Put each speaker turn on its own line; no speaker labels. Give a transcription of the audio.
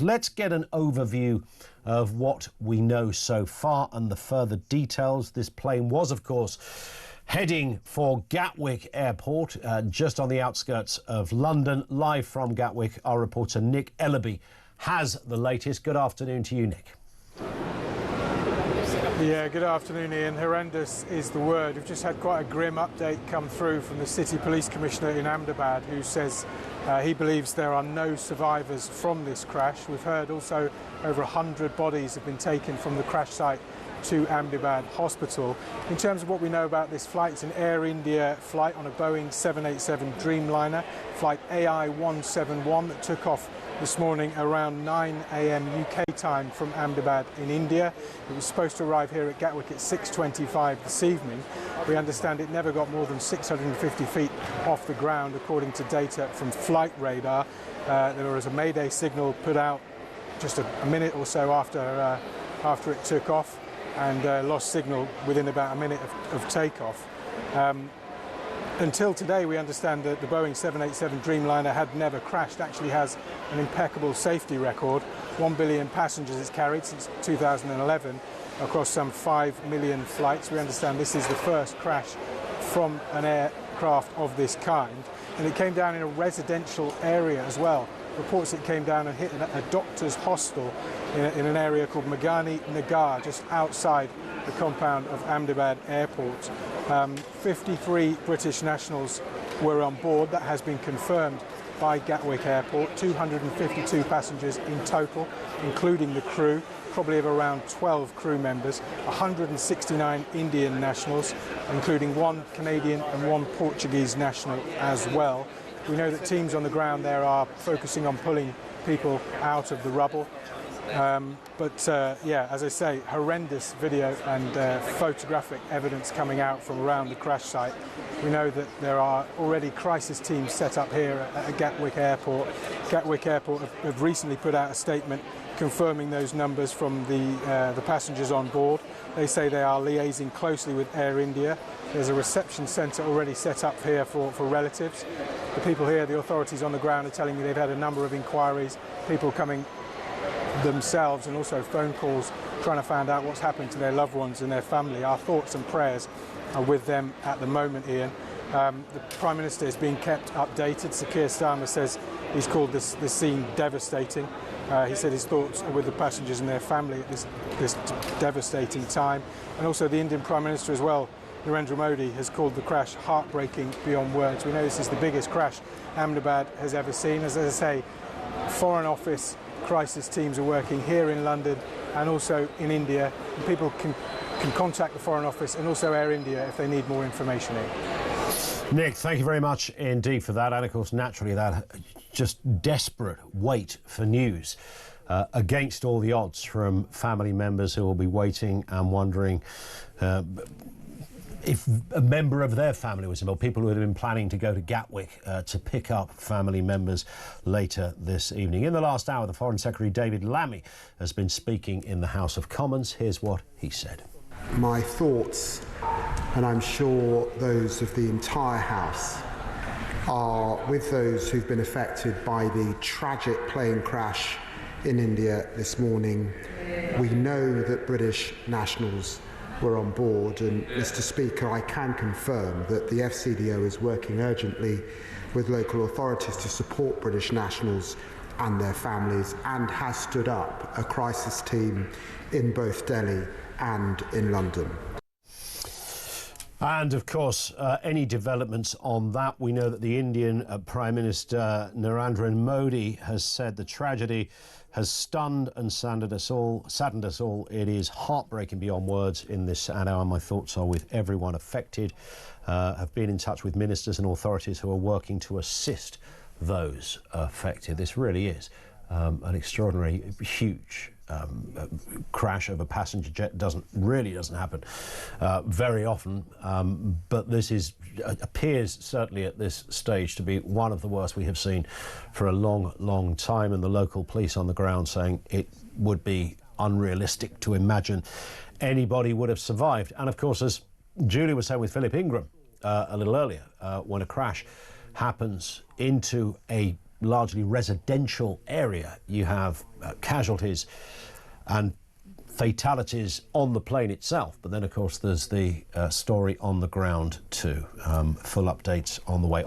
Let's get an overview of what we know so far and the further details. This plane was, of course, heading for Gatwick Airport, just on the outskirts of London. Live from Gatwick, our reporter Nick Ellerby has the latest. Good afternoon to you, Nick.
Yeah, good afternoon, Ian. Horrendous is the word. We've just had quite a grim update come through from the City Police Commissioner in Ahmedabad, who says he believes there are no survivors from this crash. We've heard also over 100 bodies have been taken from the crash site to Ahmedabad Hospital. In terms of what we know about this flight, it's an Air India flight on a Boeing 787 Dreamliner, flight AI 171, that took off this morning around 9 a.m. UK time from Ahmedabad in India. It was supposed to arrive here at Gatwick at 6:25 this evening. We understand it never got more than 650 feet off the ground, according to data from Flightradar. There was a Mayday signal put out just a minute or so after it took off, and lost signal within about a minute of takeoff. Until today, we understand that the Boeing 787 Dreamliner had never crashed, actually has an impeccable safety record. 1 billion passengers it's carried since 2011 across some 5 million flights. We understand this is the first crash from an aircraft of this kind, and it came down in a residential area as well. Reports it came down and hit a doctor's hostel in an area called Magani Nagar, just outside the compound of Ahmedabad Airport. 53 British nationals were on board. That has been confirmed by Gatwick Airport. 252 passengers in total, including the crew, probably of around 12 crew members. 169 Indian nationals, including 1 Canadian and 1 Portuguese national as well. We know that teams on the ground there are focusing on pulling people out of the rubble. Yeah, as I say, horrendous video and photographic evidence coming out from around the crash site. We know that there are already crisis teams set up here at Gatwick Airport. Gatwick Airport have recently put out a statement confirming those numbers from the passengers on board. They say they are liaising closely with Air India. There's a reception centre already set up here for relatives. The people here, the authorities on the ground, are telling me they've had a number of inquiries, people coming themselves, and also phone calls trying to find out what's happened to their loved ones and their family. Our thoughts and prayers are with them at the moment, Ian. The Prime Minister is being kept updated. Sir Keir Starmer says he's called this scene devastating. He said his thoughts are with the passengers and their family at this devastating time. And also the Indian Prime Minister as well, Narendra Modi, has called the crash heartbreaking beyond words. We know this is the biggest crash Ahmedabad has ever seen. As I say, Foreign Office crisis teams are working here in London and also in India. And people can contact the Foreign Office and also Air India if they need more information.
Nick, thank you very much indeed for that. And of course, naturally, that just desperate wait for news against all the odds from family members who will be waiting and wondering if a member of their family was involved, people who had been planning to go to Gatwick to pick up family members later this evening. In the last hour, the Foreign Secretary David Lammy has been speaking in the House of Commons. Here's what he said.
My thoughts, and I'm sure those of the entire House, are with those who've been affected by the tragic plane crash in India this morning. We know that British nationals were on board, and Mr. Speaker, I can confirm that the FCDO is working urgently with local authorities to support British nationals and their families, and has stood up a crisis team in both Delhi and in London.
And of course, any developments on that, we know that the Indian Prime Minister Narendra Modi has said the tragedy has stunned and saddened us all. It is heartbreaking beyond words in this hour. My thoughts are with everyone affected. Have been in touch with ministers and authorities who are working to assist those affected. This really is an extraordinary, huge crash of a passenger jet. Doesn't happen very often, but this appears certainly at this stage to be one of the worst we have seen for a long time, and the local police on the ground saying it would be unrealistic to imagine anybody would have survived. And of course, as Julie was saying with Philip Ingram a little earlier, when a crash happens into a largely residential area. You have casualties and fatalities on the plane itself, but then of course there's the story on the ground too. Full updates on the way.